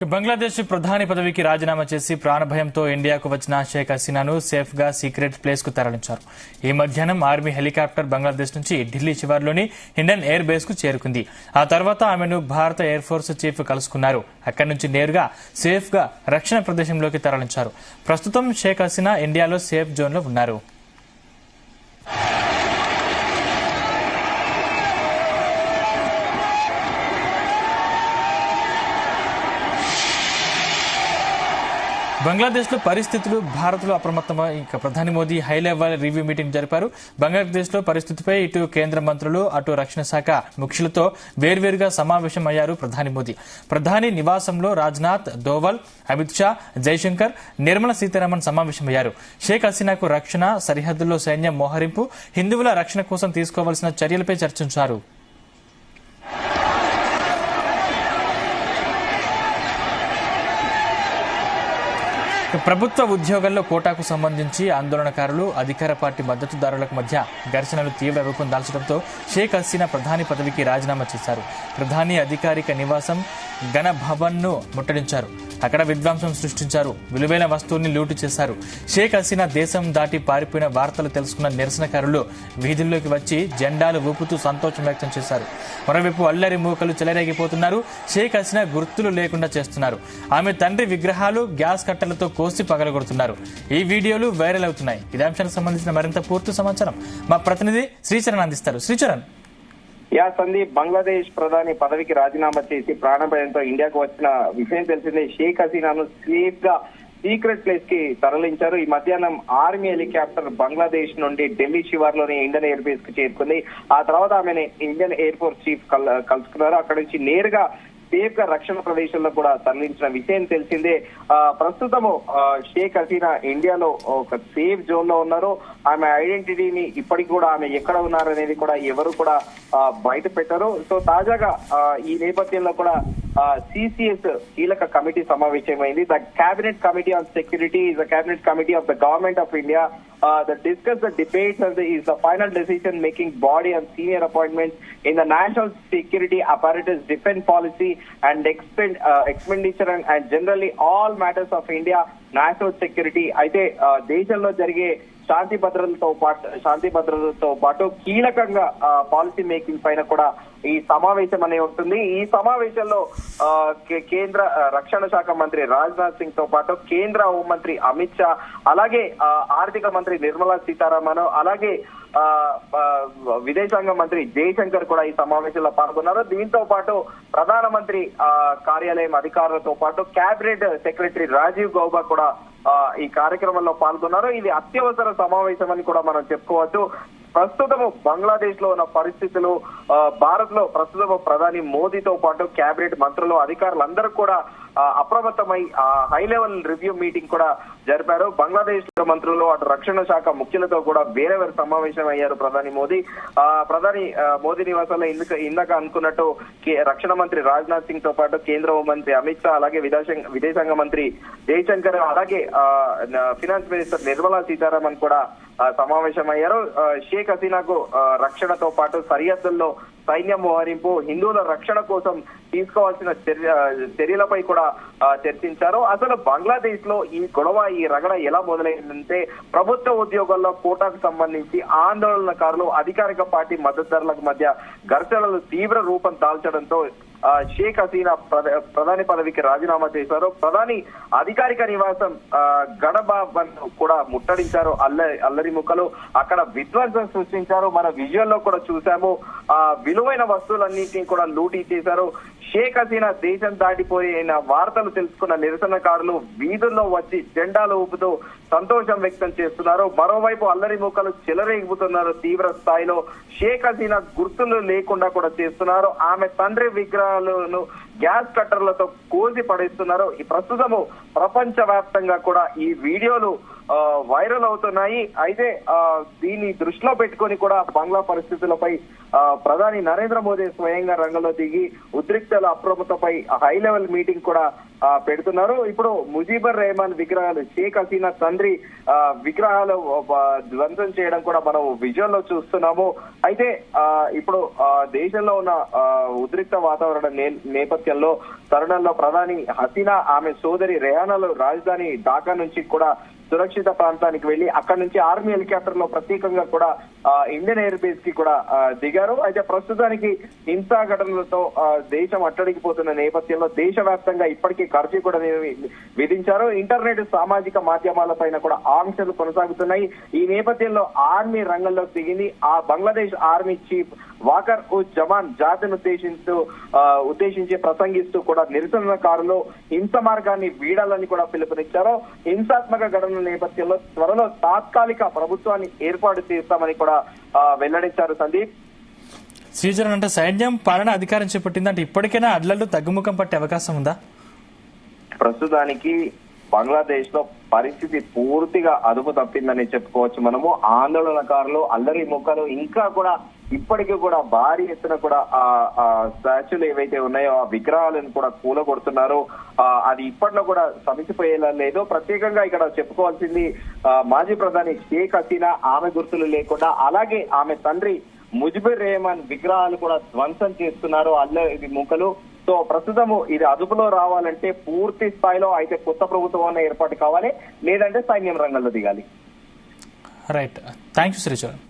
బంగ్లాదేశ్ ప్రధాని పదవికి రాజీనామా చేసి ప్రాణభయంతో ఇండియాకు వచ్చిన షేక్ హసీనాను సేఫ్ గా సీక్రెట్ ప్లేస్ కు తరలించారు. ఈ మధ్యాహ్నం ఆర్మీ హెలికాప్టర్ బంగ్లాదేశ్ నుంచి ఢిల్లీ శివార్లోని హిండన్ ఎయిర్ బేస్ కు చేరుకుంది. ఆ తర్వాత ఆమెను భారత ఎయిర్ ఫోర్స్ చీఫ్ కలుసుకున్నారు. అక్కడి నుంచి నేరుగా సేఫ్ గా రక్షణ ప్రదేశంలోకి తరలించారు. ప్రస్తుతం షేక్ హసీనా ఇండియాలో సేఫ్ జోన్ లో ఉన్నారు. బంగ్లాదేశ్ లో పరిస్థితులు భారత్లో అప్రమత్తమై ప్రధాని Modi high level review meeting జరిపారు. బంగ్లాదేశ్ లో పరిస్థితిపై ఇటు కేంద్ర మంత్రులు అటు రక్షణ శాఖ ముఖ్యులతో వేర్వేరుగా సమావేశమయ్యారు ప్రధాని మోదీ. ప్రధాని నివాసంలో రాజ్నాథ్, దోవల్, అమిత్ షా, జైశంకర్, నిర్మలా సీతారామన్ సమావేశమయ్యారు. షేక్ హసీనాకు రక్షణ, సరిహద్దుల్లో సైన్యం మోహరింపు, హిందువుల రక్షణ కోసం తీసుకోవాల్సిన చర్యలపై చర్చించారు. ప్రభుత్వ ఉద్యోగాల్లో కోటాకు సంబంధించి ఆందోళనకారులు, అధికార పార్టీ మద్దతుదారులకు మధ్య ఘర్షణలు తీవ్ర రూపం దాల్చడంతో షేక్ హసీనా ప్రధాని పదవికి రాజీనామా చేశారు. ప్రధాని అధికారిక నివాసం గణ భవన్ ను ముట్టడించారు. అక్కడ విధ్వంసం సృష్టించారు. విలువైన వస్తువుల్ని లూటు చేశారు. షేక్ హసీనా దేశం దాటి పారిపోయిన వార్తలు తెలుసుకున్న నిరసనకారులు వీధుల్లోకి వచ్చి జెండాలు ఊపుతూ సంతోషం వ్యక్తం చేశారు. మరోవైపు అల్లరి మూకలు చెలరేగిపోతున్నారు. షేక్ హసీనా గుర్తులు లేకుండా చేస్తున్నారు. ఆమె తండ్రి విగ్రహాలు గ్యాస్ కట్టలతో కోసి పగలగొడుతున్నారు. ఈ వీడియోలు వైరల్ అవుతున్నాయి. ఇదే అంశానికి సంబంధించిన మరింత పూర్తి సమాచారం మా ప్రతినిధి శ్రీచరణ్ అందిస్తారు. శ్రీచరణ్. సందీప్, బంగ్లాదేశ్ ప్రధాని పదవికి రాజీనామా చేసి ప్రాణభయంతో ఇండియాకు వచ్చిన విషయం తెలిసిందే. షేక్ హసీనాను సేఫ్ గా సీక్రెట్ ప్లేస్ కి తరలించారు. ఈ మధ్యాహ్నం ఆర్మీ హెలికాప్టర్ బంగ్లాదేశ్ నుండి ఢిల్లీ శివార్లోని ఇండియన్ ఎయిర్ బేస్ కు చేరుకుంది. ఆ తర్వాత ఆమెను ఇండియన్ ఎయిర్ ఫోర్స్ చీఫ్ కలుసుకున్నారు. అక్కడి నుంచి నేరుగా సేఫ్ గా రక్షణ ప్రదేశంలో కూడా తరలించిన విషయం తెలిసిందే. ప్రస్తుతము షేక్ హసీనా ఇండియాలో ఒక సేఫ్ జోన్ లో ఉన్నారు. ఆమె ఐడెంటిటీని ఇప్పటికి కూడా ఆమె ఎక్కడ ఉన్నారు అనేది కూడా ఎవరు కూడా బయట పెట్టారు. సో తాజాగా ఈ నేపథ్యంలో కూడా CCS కీలక కమిటీ సమావేశమైంది. The cabinet committee on security is the cabinet committee of the government of India that discuss the debates and is the final decision making body on senior appointments in the national security apparatus, defense policy and expenditure and generally all matters of India national security. అయితే దేశంలో జరిగే శాంతి భద్రతలతో పాటు కీలకంగా policy making పైన కూడా ఈ సమావేశం అనే ఉంటుంది. ఈ సమావేశంలో కేంద్ర రక్షణ శాఖ మంత్రి రాజ్నాథ్ సింగ్ తో పాటు కేంద్ర హోంమంత్రి అమిత్ షా, అలాగే ఆర్థిక మంత్రి నిర్మలా సీతారామన్, అలాగే విదేశాంగ మంత్రి జైశంకర్ కూడా ఈ సమావేశంలో పాల్గొన్నారు. దీంతో పాటు ప్రధానమంత్రి కార్యాలయం అధికారులతో పాటు కేబినెట్ సెక్రటరీ రాజీవ్ గౌబా కూడా ఈ కార్యక్రమంలో పాల్గొన్నారు. ఇది అత్యవసర సమావేశం అని కూడా మనం చెప్పుకోవచ్చు. ప్రస్తుతము బంగ్లాదేశ్ లో ఉన్న పరిస్థితులు, భారత్ లో ప్రస్తుతం ప్రధాని మోదీతో పాటు కేబినెట్ మంత్రులు, అధికారులందరూ కూడా అప్రమత్తమై హై లెవెల్ రివ్యూ మీటింగ్ కూడా జరిపారు. బంగ్లాదేశ్ మంత్రులు అటు రక్షణ శాఖ ముఖ్యులతో కూడా వేరే సమావేశం అయ్యారు ప్రధాని మోదీ. ప్రధాని మోదీ నివాసంలో ఇందాక అనుకున్నట్టు రక్షణ మంత్రి రాజ్నాథ్ సింగ్ తో పాటు కేంద్ర హోంమంత్రి అమిత్ షా, అలాగే విదేశాంగ మంత్రి జైశంకర్, అలాగే ఫినాన్స్ మినిస్టర్ నిర్మలా సీతారామన్ కూడా సమావేశమయ్యారు. షేక్ హసీనాకు రక్షణతో పాటు సరిహద్దుల్లో సైన్యం మోహరింపు, హిందువుల రక్షణ కోసం తీసుకోవాల్సిన చర్యలపై కూడా చర్చించారు. అసలు బంగ్లాదేశ్ లో ఈ గొడవ, ఈ రగడ ఎలా మొదలైందంటే ప్రభుత్వ ఉద్యోగాల్లో కోటాకు సంబంధించి ఆందోళనకారులు, అధికారిక పార్టీ మద్దతుదారులకు మధ్య ఘర్షణలు తీవ్ర రూపం దాల్చడంతో షేక్ హసీనా ప్రధాని పదవికి రాజీనామా చేశారు. ప్రధాని అధికారిక నివాసం గణభవన్ కూడా ముట్టడించారు. అల్లరి ముక్కలు అక్కడ విధ్వంసం సృష్టించారు. మన విజువల్ లో కూడా చూసాము. విలువైన వస్తువులన్నింటినీ కూడా లూటీ చేశారు. షేక్ హసీనా దేశం దాటిపోయిన వార్తలు తెలుసుకున్న నిరసనకారులు వీధుల్లో వచ్చి జెండాలు ఊపుతూ సంతోషం వ్యక్తం చేస్తున్నారు. మరోవైపు అల్లరి మూకలు చెలరేగుతున్నారు తీవ్ర స్థాయిలో. షేక్ హసీనా గుర్తులు లేకుండా కూడా చేస్తున్నారు. ఆమె తండ్రి విగ్రహాలను గ్యాస్ కట్టర్లతో కోసి పడేస్తున్నారు. ఈ ప్రస్తుతము ప్రపంచ వ్యాప్తంగా కూడా ఈ వీడియోలు వైరల్ అవుతున్నాయి. అయితే దీన్ని దృష్టిలో పెట్టుకొని కూడా బంగ్లా పరిస్థితులపై ప్రధాని నరేంద్ర మోదీ స్వయంగా రంగంలో దిగి ఉద్రిక్తల అప్రమత్తపై హై లెవెల్ మీటింగ్ కూడా పెడుతున్నారు. ఇప్పుడు ముజీబర్ రెహమాన్ విగ్రహాలు, షేక్ హసీనా తండ్రి విగ్రహాలు ధ్వంసం చేయడం కూడా మనం విజువల్ లో చూస్తున్నాము. అయితే ఇప్పుడు దేశంలో ఉన్న ఉద్రిక్త వాతావరణ నేపథ్యంలో తరుణంలో ప్రధాని హసీనా ఆమె సోదరి రెహానాలు రాజధాని ఢాకా నుంచి కూడా సురక్షిత ప్రాంతానికి వెళ్లి అక్కడ నుంచి ఆర్మీ హెలికాప్టర్ లో ప్రత్యేకంగా కూడా ఇండియన్ ఎయిర్ బేస్ కి కూడా దిగారు. అయితే ప్రస్తుతానికి హింసా ఘటనలతో దేశం అట్టడిగిపోతున్న నేపథ్యంలో దేశవ్యాప్తంగా ఇప్పటికీ కర్ఫ్యూ కూడా విధించారు. ఇంటర్నెట్, సామాజిక మాధ్యమాల పైన కూడా ఆంక్షలు కొనసాగుతున్నాయి. ఈ నేపథ్యంలో ఆర్మీ రంగంలోకి దిగింది. ఆ బంగ్లాదేశ్ ఆర్మీ చీఫ్ వాకర్ ఉజ్ జమాన్ జాతిని ఉద్దేశించి ప్రసంగిస్తూ కూడా నిరసనకారులు హింస మార్గాన్ని వీడాలని కూడా పిలుపునిచ్చారు. హింసాత్మక ఘటనల నేపథ్యంలో త్వరలో తాత్కాలిక ప్రభుత్వాన్ని ఏర్పాటు చేస్తామని కూడా వెల్లడించారు. సందీప్, శ్రీచరణ్, అంటే సైన్యం పాలన అధికారం చేపట్టింది అంటే ఇప్పటికైనా అడ్లలు తగ్గుముఖం పట్టే అవకాశం ఉందా? ప్రస్తుతానికి బంగ్లాదేశ్ లో పరిస్థితి పూర్తిగా అదుపు తప్పిందని చెప్పుకోవచ్చు. మనము ఆందోళనకారులు, అల్లరి ముక్కలు ఇంకా కూడా ఇప్పటికీ కూడా భారీ ఎత్తున కూడా ఆ స్టాచ్యూలు ఏవైతే ఉన్నాయో ఆ విగ్రహాలను కూడా కూలగొడుతున్నారు. అది ఇప్పట్లో కూడా సమిసిపోయేలా లేదు. ప్రత్యేకంగా ఇక్కడ చెప్పుకోవాల్సింది మాజీ ప్రధాని షేక్ హసీనా ఆమె గుర్తులు లేకుండా, అలాగే ఆమె తండ్రి ముజిబుర్ రెహమాన్ విగ్రహాలు కూడా ధ్వంసం చేస్తున్నారు అల్లరి ముక్కలు. సో ప్రస్తుతము ఇది అదుపులో రావాలంటే పూర్తి స్థాయిలో అయితే కొత్త ప్రభుత్వం ఏర్పాటు కావాలి, లేదంటే సైన్యం రంగంలో దిగాలి. Right, thank you Sricharan.